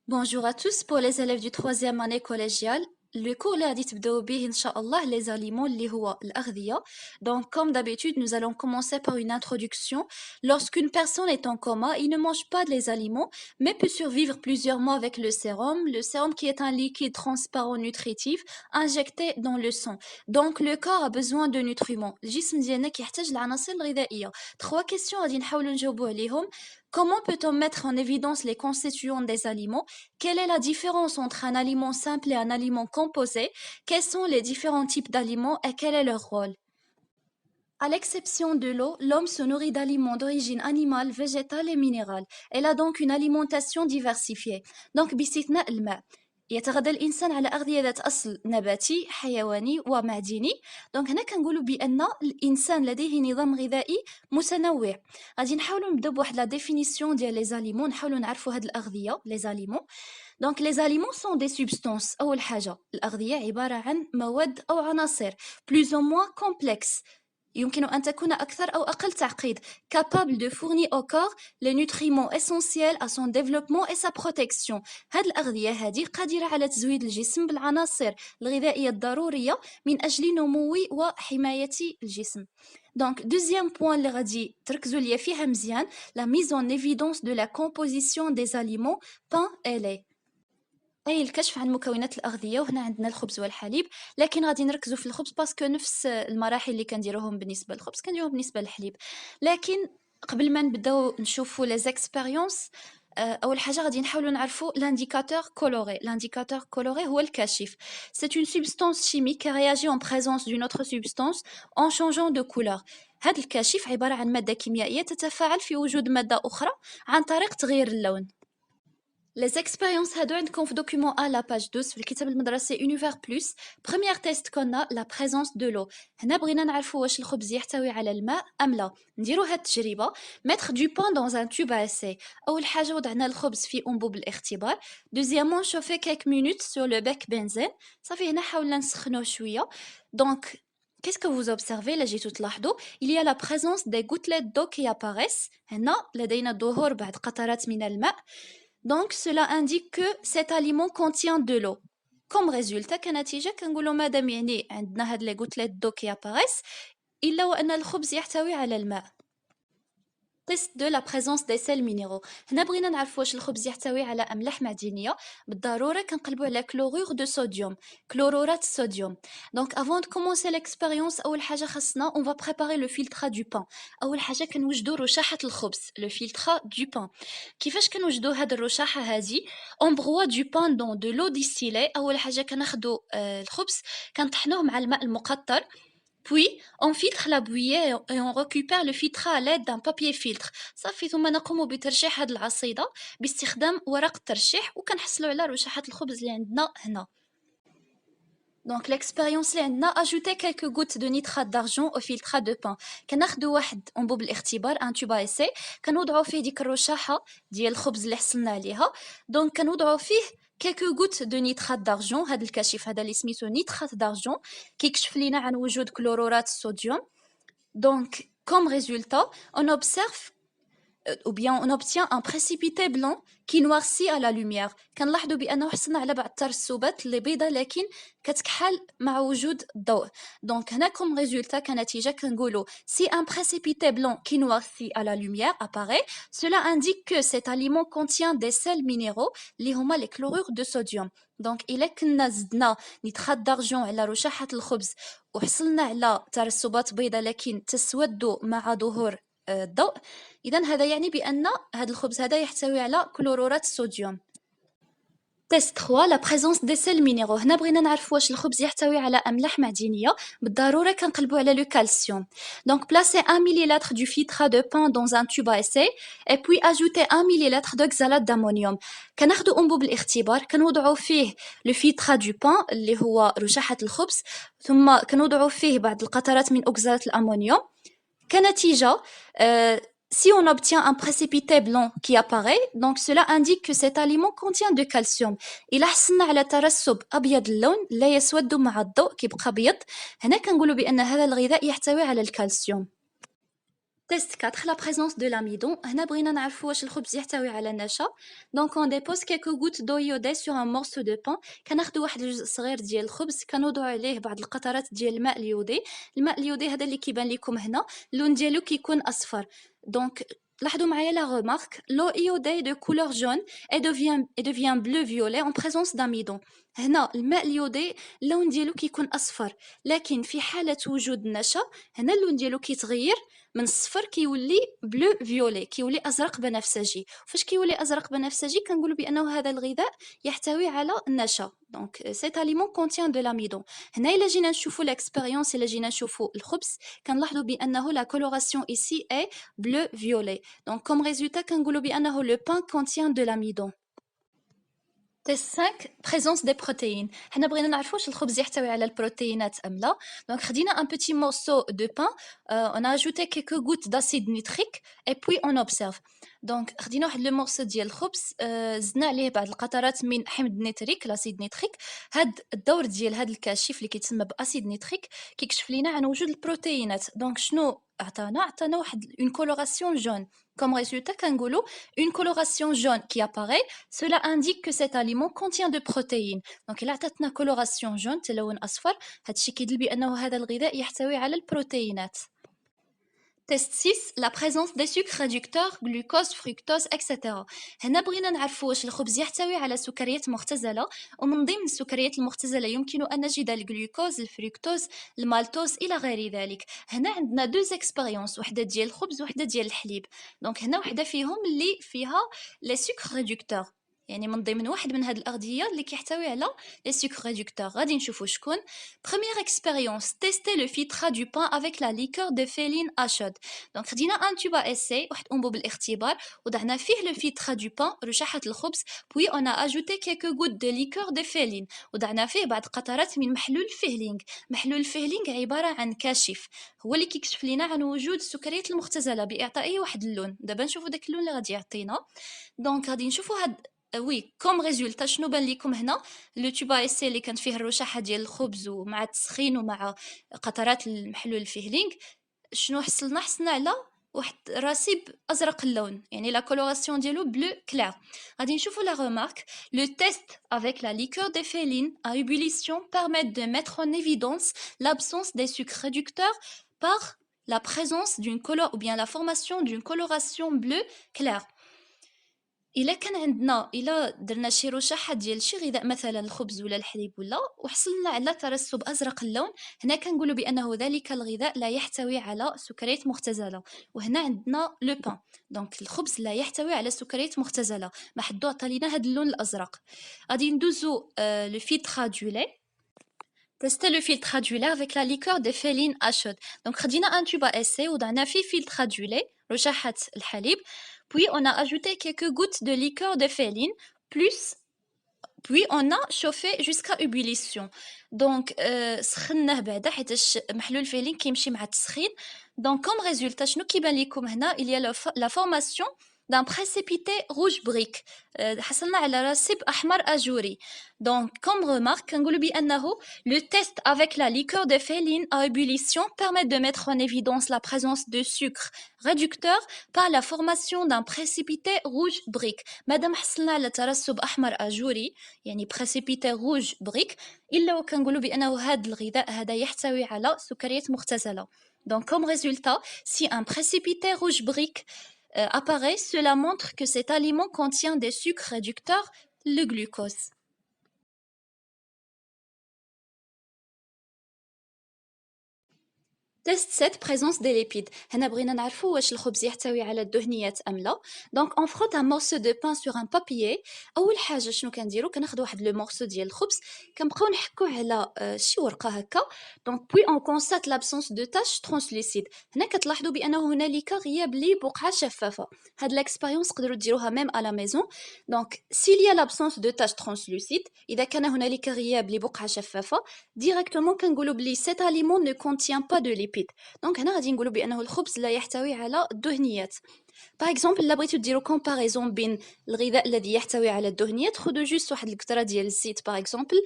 Bonjour à tous pour les élèves du troisième année collégiale. Le cours اللي غادي تبداو بيه إن شاء الله les aliments اللي هو الأغذية. Donc comme d'habitude, nous allons commencer par une introduction. Lorsqu'une personne est en coma, il ne mange pas les aliments, mais peut survivre plusieurs mois avec le sérum. Le sérum qui est un liquide transparent nutritif injecté dans le sang. Donc le corps a besoin de nutriments. الجسم ديالنا كيحتاج العناصر الغذائية. Trois questions غادي نحاولوا نجاوبوا عليهم. Comment peut-on mettre en évidence les constituants des aliments? Quelle est la différence entre un aliment simple et un aliment composé? Quels sont les différents types d'aliments et quel est leur rôle? À l'exception de l'eau, l'homme se nourrit d'aliments d'origine animale, végétale et minérale. Elle a donc une alimentation diversifiée. Donc, باستثناء الماء. يتغذى الإنسان على أغذية ذات أصل نباتي، حيواني ومعدني. دونك هنا كنقولوا بأن الإنسان لديه نظام غذائي متنوع. غادي نحاولوا نبداو بواحد لا ديفينيسيون ديال لي زاليمون، نحاولوا نعرفوا هاد الأغذية لي زاليمون. دونك لي زاليمون سون دي سوبستانس. أول حاجة الأغذية عبارة عن مواد أو عناصر plus ou moins complexes يمكن أن تكون أكثر أو أقل تعقيد capable de fournir au corps les nutriments essentiels à son développement et sa protection. هاد الأغذية هذه قادرة على تزويد الجسم بالعناصر الغذائية الضرورية من أجل نمو وحماية الجسم. Donc, deuxième point اللي غادي تركزوا ليا فيها مزيان la mise en évidence de la composition des aliments pain et lait. أي الكشف عن مكونات الأغذية، وهنا عندنا الخبز والحليب، لكن غادي نركزوا في الخبز باسكو نفس المراحل اللي كنديروهم بالنسبة للخبز كنديروهم بالنسبة للحليب. لكن قبل ما نبداو نشوفوا لي زيكسبيريونس، أول حاجة غادي نحاولوا نعرفوا l'indicateur coloré. L'indicateur coloré هو الكاشف. C'est une substance chimique qui réagit en présence d'une autre substance en changeant de couleur. هذا الكاشف عبارة عن مادة كيميائية تتفاعل في وجود مادة أخرى عن طريق تغيير اللون. Les expériences هادو عندكم في document A la page 12 في الكتاب المدرسي Univers Plus. Première test qu'on a la présence de l'eau. هنا بغينا نعرفوا واش الخبز يحتوي على الماء أم لا. نديروا هاد التجربة. Mettre du pain dans un tube à essai. أول حاجة وضعنا الخبز في أنبوب الاختبار. Deuxièmement chauffer quelques minutes sur le bec benzène. صافي هنا حاولنا نسخنوه شوية. Donc qu'est-ce que vous observez là جيتو تلاحظوا il y a la présence des gouttelettes d'eau qui apparaissent. هنا لدينا ظهور بعض قطرات من الماء. Donc, cela indique que cet aliment contient de l'eau. Comme résultat, كنتيجة كنقولوا مادام يعني عندنا هاد les gouttelettes d'eau qui apparaissent إلا وأن الخبز يحتوي على الماء. Test de la présence des sels minéraux. هنا بغينا نعرفوا واش الخبز يحتوي على أملاح معدنية. بالضرورة كنقلبوا على chlorure de sodium. كلورورات الصوديوم. Donc avant de commencer l'expérience أول حاجة خاصنا on va préparer le filtrat du pain. أول حاجة كنوجدوا رشاحة الخبز le filtrat du pain. كيفاش كنوجدوا هاد الرشاحة هذه؟ on broie du pain dans de l'eau distillée. أول حاجة كناخدوا الخبز كنطحنوه مع الماء المقطر. Puis, on filtre la bouillie et on récupère le filtrat à l'aide d'un papier filtre. صافي ثم نقوم بترشيح هاد العصيدة باستخدام ورق الترشيح وكنحصلوا على رشاحة الخبز اللي عندنا هنا. Donc l'expérience اللي عندنا ajouter quelques gouttes de nitrate d'argent au filtrat de pain. كناخدوا واحد انبوب الاختبار un tube à essai كنوضعوا فيه ديك الرشاحة ديال الخبز اللي حصلنا عليها. Donc كنوضعوا فيه quelques gouttes de nitrate d'argent. هذا الكشف هذا اللي سميتو nitrate d'argent كيكشف لينا عن وجود كلورورات الصوديوم. Donc comme résultat on observe ou bien on obtient un précipité blanc qui noircit à la lumière. كنلاحظوا بأنه حصلنا على بعض الترسبات اللي بيضة لكن كتكحل مع وجود الضوء. Donc هنا comme résultat كنتيجة كنقولوا si un précipité blanc qui noircit à la lumière apparaît, cela indique que cet aliment contient des sels minéraux اللي هما les chlorures de sodium. Donc إلا كنا زدنا نيترات دارجون على رشاحة الخبز وحصلنا على ترسبات بيضة لكن تسود مع ظهور الضوء، إذن هذا يعني بأن هذا الخبز هذا يحتوي على كلورورات الصوديوم. تيست 3 لا بريزونس دي سيل مينيرو. هنا بغينا نعرف واش الخبز يحتوي على أملاح معدنية. بالضرورة كنقلبوا على لو كالسيوم. Donc placez 1 ml du filtrat de pain dans un tube à essai et puis ajoutez 1 ml d'oxalate d'ammonium. كناخدوا أنبوب الاختبار كنوضعوا فيه لو filtrat du pain اللي هو رشاحة الخبز ثم كنوضعوا فيه بعض القطرات من أكسالات الأمونيوم. كنتيجة si on obtient un précipité blanc qui apparaît, donc cela indique que cet aliment contient de calcium. إلا حصلنا على ترسب أبيض اللون لا يسود مع الضوء كيبقى أبيض، هنا كنقولوا بأن هذا الغذاء يحتوي على الكالسيوم. Test 4, la présence de l'amidon. هنا بغينا نعرفوا واش الخبز يحتوي على النشا. Donc on dépose quelques gouttes d'eau iodée sur un morceau de pain. كناخذوا واحد الجزء صغير ديال الخبز كنوضعوا عليه بعض القطرات ديال الماء اليودي. الماء اليودي هذا اللي كيبان لكم هنا اللون ديالو كيكون اصفر. Donc لاحظوا معايا la remarque, l'eau iodée de couleur jaune et devient bleu-violet en présence d'amidon. هنا الماء اليودي اللون ديالو كيكون اصفر، لكن في حالة وجود النشا هنا اللون ديالو كيتغير من الصفر كيولي بلو فيولي، كيولي ازرق بنفسجي. فاش كيولي ازرق بنفسجي كنقولوا بانه هذا الغذاء يحتوي على النشا. دونك سيت اليمون كونتيان دو لاميدون. هنا الا جينا نشوفوا الاكسبيريونس، الا جينا نشوفوا الخبز كنلاحظوا بانه لا كولوراسيون ايسي اي بلو فيولي. دونك كوم ريزولتا كنقولوا بانه لو بان كونتيان دو لاميدون. Test 5, présence des protéines. حنا بغينا نعرفوا واش الخبز يحتوي على البروتينات ام لا. دونك خدينا un petit morceau de pain, on a ajouté quelques gouttes d'acide nitrique et puis on observe. دونك خدينا واحد لو morceau ديال الخبز، زدنا عليه بعض القطرات من حمض نيتريك لاسيد نيتريك. هاد الدور ديال هاد الكاشف اللي كيتسمى باسيد نيتريك كيكشف لينا عن وجود البروتينات. دونك شنو عطانا واحد une coloration jaune. Comme résultat كنقولوا une coloration jaune qui apparaît, cela indique que cet aliment contient de protéines. Donc إلا عطاتنا coloration jaune تلون أصفر، هادشي كيدل بأنه هذا الغذاء يحتوي على البروتينات. Test 6, la présence des sucres réducteurs, glucose, fructose, etc. هنا بغينا نعرفوا واش الخبز يحتوي على سكريات مختزلة، ومن ضمن السكريات المختزلة يمكن أن نجد الجلوكوز، الفركتوز، المالتوز إلى غير ذلك. هنا عندنا دوز اكسبيريونس، وحدة ديال الخبز وحدة ديال الحليب. دونك هنا وحدة فيهم اللي فيها لي سكر ريدكتور، يعني من ضمن واحد من هاد الأغذية اللي كيحتوي على لي سكر ريدكتور. غادي نشوفوا شكون. Première expérience, tester le filtrat du pain avec la liqueur de féline à chaude. دونك خدينا ان تيوب اسي، واحد انبوب الاختبار، وضعنا فيه لو فيترا دو بان رشاحة الخبز، بوي اون اجوتي كيلكو غوت دو ليكور دو فيلين، وضعنا فيه بعض قطرات من محلول فيهلينغ. محلول فيهلينغ عبارة عن كاشف، هو اللي كيكشف لينا عن وجود السكريات المختزلة بإعطائه واحد اللون. دابا نشوفوا داك اللون اللي غادي يعطينا. دونك غادي نشوفوا هاد وي كوم ريزولتا شنو بان لكم هنا. لو تيوب اسي اللي كانت فيه الرشاحه ديال الخبز ومع التسخين ومع قطرات المحلول الفيهلينغ، شنو حصلنا على واحد راسب ازرق اللون، يعني لا كولوراسيون ديالو بلو كلير. غادي نشوفوا لا remarque. Le test avec la liqueur de féline à ébullition permet de mettre en évidence l'absence des sucres réducteurs par la présence d'une couleur ou bien la formation d'une coloration bleu clair. الا كان عندنا الا درنا شي رشاحه ديال شي غذاء مثلا الخبز ولا الحليب ولا وحصلنا على ترسب ازرق اللون، هنا كنقولوا بانه ذلك الغذاء لا يحتوي على سكريات مختزله. وهنا عندنا لو بان، دونك الخبز لا يحتوي على سكريات مختزله، ما حدو عطى لينا هذا اللون الازرق. غادي ندوزو لو فيلتر دو لي. Tester le filtre du lait avec la liqueur de féline à chaude. Donc خدينا un tube à essai وضعنا فيه filtre du lait رشاحة الحليب، puis on a ajouté quelques gouttes de liqueur de féline puis on a chauffé jusqu'à ébullition. Donc سخناه بعدا حيتاش محلول الفيلين كيمشي مع التسخين. Donc comme résultat شنو كيبان لكم هنا، il y a la formation d'un précipité rouge brique. حصلنا على راسب أحمر أجوري. Donc comme remarque كنقولوا بأنه le test avec la liqueur de féline à ébullition permet de mettre en évidence la présence de sucre réducteur par la formation d'un précipité rouge brique. مادام حصلنا على ترسب أحمر أجوري يعني précipité rouge brique، إلا وكنقولوا بأنه هذا الغذاء هذا يحتوي على سكريات مختزلة. Donc comme résultat, si un précipité rouge brique apparaît, cela montre que cet aliment contient des sucres réducteurs, le glucose. Test 7, présence des lipides. هنا بغينا نعرفوا واش الخبز يحتوي على الدهنيات ام لا. دونك اون فروت ان مورسو دو بان سور ان بابيي. اول حاجه شنو كنديروا، كناخذوا واحد لو مورسو ديال الخبز كنبقاو نحكوه على شي ورقه هكا. دونك بوي اون كونستات لابسونس دو تاش ترانسلوسيد. هنا كتلاحظوا بانه هنالك غياب لي بقعه شفافه. هاد لاكسبيريونس تقدروا ديروها ميم على ميزون. دونك s'il y a l'absence de tache translucide، اذا كان هنالك غياب لبقعه شفافه ديريكتومون كنقولوا بلي cet aliment ne contient pas de lipides. دونك هنا غادي نقولوا بانه الخبز لا يحتوي على الدهنيات. باغ اكزومبل الا بغيتو ديروا كومباريزون بين الغذاء الذي يحتوي على الدهنيات، خذوا جوست واحد القطره ديال الزيت باغ اكزومبل،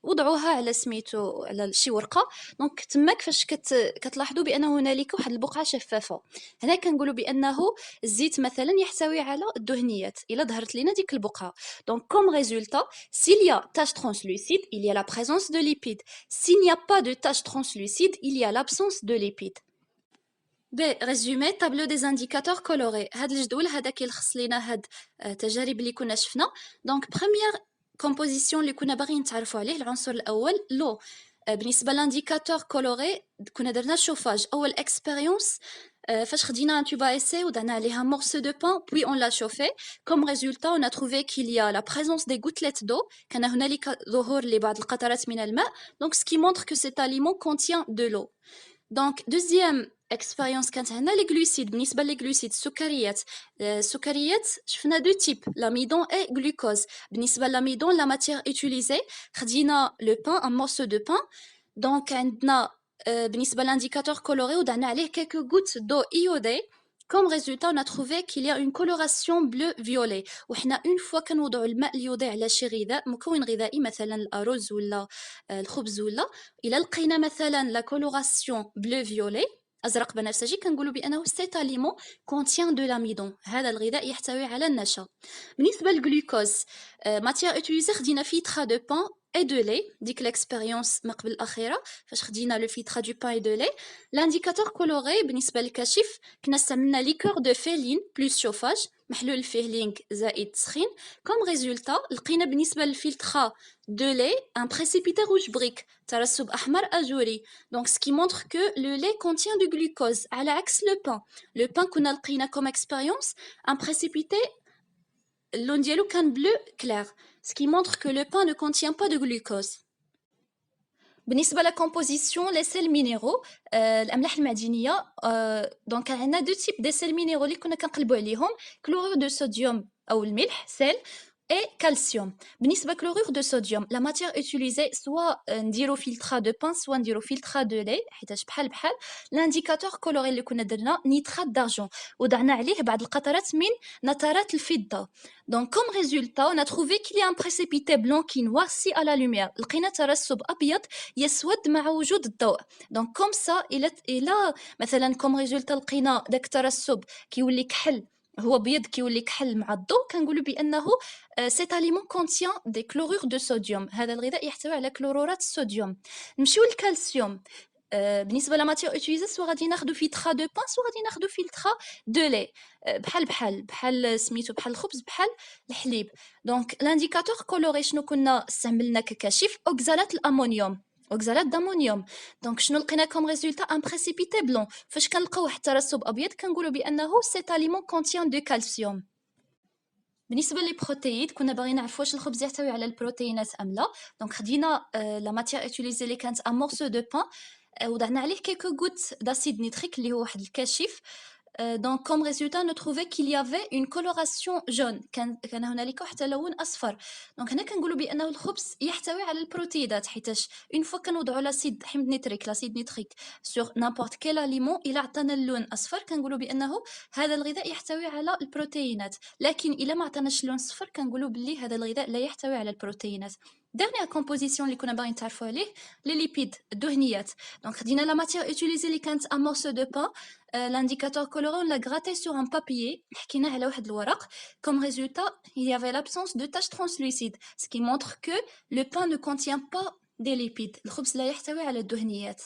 وضعوها على سميتو على شي ورقه. دونك تماك فاش كتلاحظوا بان هنالك واحد البقعه شفافه، هنا كنقولوا بانه الزيت مثلا يحتوي على الدهنيات الا ظهرت لنا ديك البقعه. دونك كوم ريزولتا s'il y a tache translucide il y a la présence de lipides, s'il n'y a pas de tache translucide il y a l'absence de lipides. résumé tableau des indicateurs colorés. هاد الجدول هذا كيلخص لينا هاد التجارب اللي كنا شفنا. دونك بروميير كومبوزيسيون اللي كنا باغيين نتعرفوا عليه العنصر الاول لو. بالنسبه لانديكاتور كولوري كنا درنا الشوفاج اول اكسبيريونس فاش خدينا un tube à essai ودعنا عليه un morceau de pain puis on l'a chauffé. Comme résultat on a trouvé qu'il y a la présence des gouttelettes d'eau, كان هنالك ظهور لبعض القطرات من الماء, donc ce qui montre que cet aliment contient de l'eau. Donc deuxième expérience كانت هنا les glucides. بالنسبه لي glucides السكريات, السكريات شفنا دو تيب l'amidon et glucose. بالنسبه l'amidon la matière utilisée خدينا le pain, un morceau de pain. donc عندنا بالنسبه l'indicateur coloré ودعنا عليه quelques gouttes d'eau iodée. Comme résultat on a trouvé qu'il y a une coloration bleu-violet. وحنا une fois كنوضعوا الماء اليودي على شي غذاء مكون غذائي مثلا الارز ولا الخبز ولا الى لقينا مثلا la coloration bleu-violet ازرق بنفسجي كنقولوا بانه cet aliment contient de l'amidon. هذا الغذاء يحتوي على النشا. بالنسبه للجلوكوز ماتيير اوتيليزي خدينا فيترا دو بان et de lait. ديك l'expérience ما قبل الاخيره فاش خدينا لو فيترا دو بان et de lait. l'indicateur coloré بالنسبه للكشف كنا استعملنا ليكور دو فيلين بلس شوفاج, محلول الفيهلينغ زائد تسخين. كوم ريزولتا لقينا بالنسبه للفلترا de lait un précipité rouge brique, ترسب احمر اجوري. donc ce qui montre que le lait contient du glucose على عكس le pain. le pain كنا لقينا comme expérience un précipité اللون ديالو كان bleu clair, ce qui montre que le pain ne contient pas de glucose. بالنسبه لا كومبوزيسيون لي سيل مينيرو الاملاح المعدنيه. دونك عندنا دو تيب دي سيل مينيرو اللي كنا كنقلبوا عليهم, كلورور دو صوديوم او الملح سيل et calcium. بالنسبه كلورور دو صوديوم لا ماتيير اوتيليزي سوا نديرو فلترا دو بان سوا نديرو فلترا دو لي حيتاش بحال لانديكاتور كولوري اللي كنا درنا نيترات دارجون وضعنا عليه بعض القطرات من نترات الفضه. donc comme résultat on a trouvé qu'il y a un précipité blanc qui noircit à la lumière. لقينا ترسب ابيض يسود مع وجود الضوء. donc comme ça الى مثلا comme résultat لقينا داك الترسب كيولي كحل, هو بيض كيولي كحل مع الضوء, كنقولوا بانه cet aliment contient des chlorures de sodium. هذا الغذاء يحتوي على كلورورات الصوديوم. نمشيو للكالسيوم. بالنسبه لماتيير اوتيليزي سوا غادي ناخذ فيترا دو بان سوا غادي ناخذ فلترا دو لي, بحال سميتو بحال الخبز بحال الحليب. دونك لانديكاتور كولوري شنو كنا استعملنا ككشف اوكزالات الامونيوم, اوكزالات دامونيوم. دونك شنو لقينا كوم ريزولتا ان بريسيبيتي بلون. فاش كنلقاو واحد الترسب ابيض كنقولوا بانه سيت اليمون كونتيان دو كالسيوم. بالنسبه لي بروتييد كنا باغيين نعرفوا واش الخبز يحتوي على البروتينات ام لا. دونك خدينا لا ماتيير اوتيليزي اللي كانت ان مورسو دو بان وضعنا عليه كيكو غوت داسيد نيتريك اللي هو واحد الكاشف. donc comme résultat on a trouvé qu'il y avait une coloration jaune, كان هنالك واحد اللون اصفر. donc هنا كنقولوا بانه الخبز يحتوي على البروتيدات حيتاش une fois كنوضعوا لاسيد حمض نيتريك لاسيد نيتريك sur n'importe quel aliment الى عطانا اللون اصفر كنقولوا بانه هذا الغذاء يحتوي على البروتينات. لكن الى ما عطاناش اللون صفر كنقولوا باللي هذا الغذاء لا يحتوي على البروتينات. dernière composition اللي كنا باغيين نتعرفوا عليه لي ليبيد الدهنيات. donc خدينا لا ماتيير اوتيليزي اللي كانت un morceau de pain. l'indicateur coloré on l'a gratté sur un papier, حكينا على واحد الورق. comme résultat il y avait l'absence de taches translucides, ce qui montre que le pain ne contient pas des lipides. الخبز لا يحتوي على الدهنيات.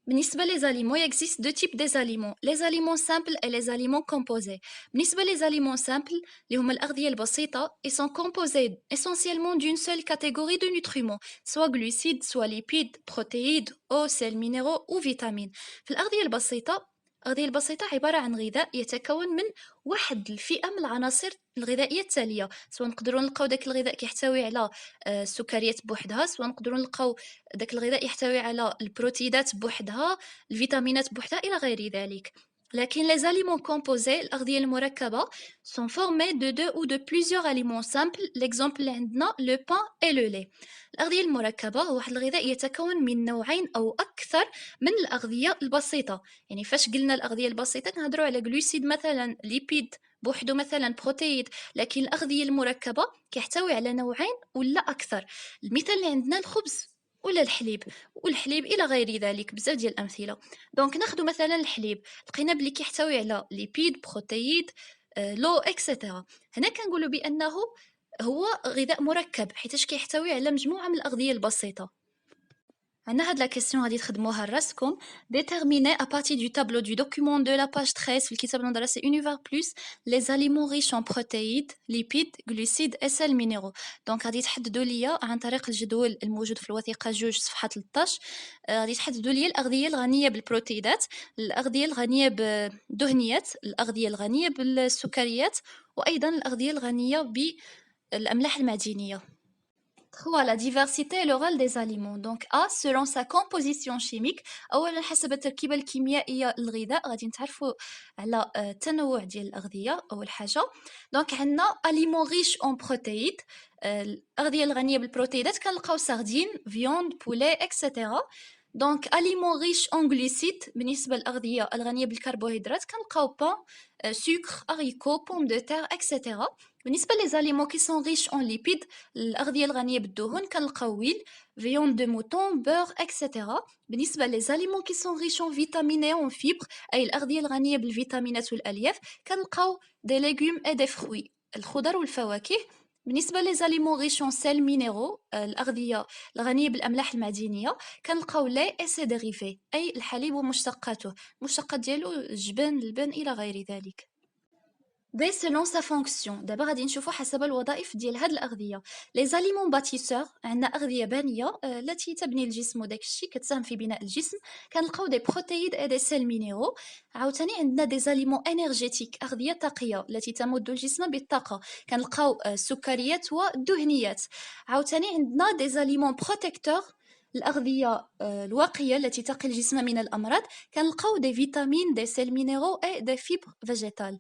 بالنسبة les aliments, il existe deux types des aliments, les aliments simples et les aliments composés. بالنسبة les aliments simples اللي هما الأغذية البسيطة, ils sont composés essentiellement d'une seule catégorie de nutriments, soit glucides, soit lipides, protéides, eau, sels minéraux ou vitamines. في الأغذية البسيطة عبارة عن غذاء يتكون من واحد الفئة من العناصر الغذائية التالية, سواء نقدروا نلقاو داك الغذاء كيحتوي على السكريات بوحدها, سواء نقدروا نلقاو داك الغذاء يحتوي على البروتيدات بوحدها, الفيتامينات بوحدها إلى غير ذلك. لكن les aliments composés الأغذية المركبة sont formés de deux ou de plusieurs aliments simples. l'exemple اللي عندنا le pain et le lait. الأغذية المركبة هو واحد الغذاء يتكون من نوعين أو أكثر من الأغذية البسيطة. يعني فاش قلنا الأغذية البسيطة كنهضروا على جلوسيد مثلا، ليبيد بوحدو مثلا، بروتيد. لكن الأغذية المركبة كيحتوي على نوعين ولا أكثر. المثال اللي عندنا الخبز ولا الحليب إلى غير ذلك، بزاف ديال الأمثلة. دونك ناخدو مثلا الحليب، لقينا بلي كيحتوي على ليبيد، بروتيد، لو اكسيتيرا. هنا كنقولوا بأنه هو غذاء مركب حيتاش كيحتوي على مجموعة من الأغذية البسيطة. عندنا هاد لا كيسيون غادي تخدموها لراسكم. déterminer à partir du tableau du document de la page 13 في الكتاب المدرسي Univers Plus les aliments riches en protéides, lipides, glucides et sels minéraux. دونك غادي تحددوا ليا عن طريق الجدول الموجود في الوثيقة 2 صفحة 13. غادي تحددوا ليا الأغذية الغنية بالبروتيدات، الأغذية الغنية بالدهنيات، الأغذية الغنية بالسكريات، وأيضا الأغذية الغنية بالأملاح المعدنية. 3. La diversité et le rôle des aliments. Donc A selon sa composition chimique. أولا حسب التركيبة الكيميائية للغذاء غادي نتعرفوا على التنوع ديال الأغذية. أول حاجة دونك عندنا aliments riches en protéides. الأغذية الغنية بالبروتيدات كنلقاو ساردين، فيوند، بولي اكسيتيرا. دونك aliments riches en glucides بالنسبة للأغذية الغنية بالكربوهيدرات كنلقاو بان، سكر، أريكو، بوم دو تير اكسيتيرا. بالنسبة les aliments qui sont riches en lipides الأغذية الغنية بالدهون كنلقاو ويل، viande de mouton، beurre اكسيتيرا. بالنسبة les aliments qui sont riches en vitamines et en fibres أي الأغذية الغنية بالفيتامينات والألياف كنلقاو des légumes et des fruits الخضر والفواكه. بالنسبة les aliments riches en sels minéraux الأغذية الغنية بالأملاح المعدنية كنلقاو lait et ses dérivés أي الحليب ومشتقاته، المشتقات ديالو الجبن، اللبن إلى غير ذلك. B selon sa fonction. دابا غادي نشوفوا حسب الوظائف ديال هاد الأغذية. les aliments bâtisseurs عندنا أغذية بانية التي تبني الجسم وداك الشيء كتساهم في بناء الجسم كنلقاو دي بروتييد et des sels minéraux. عاوتاني عندنا des aliments énergétiques أغذية طاقية التي تمد الجسم بالطاقة كنلقاو السكريات والدهنيات. عاوتاني عندنا des aliments protecteurs الأغذية الواقية التي تقي الجسم من الأمراض كنلقاو des vitamines des sels minéraux et des fibres végétales.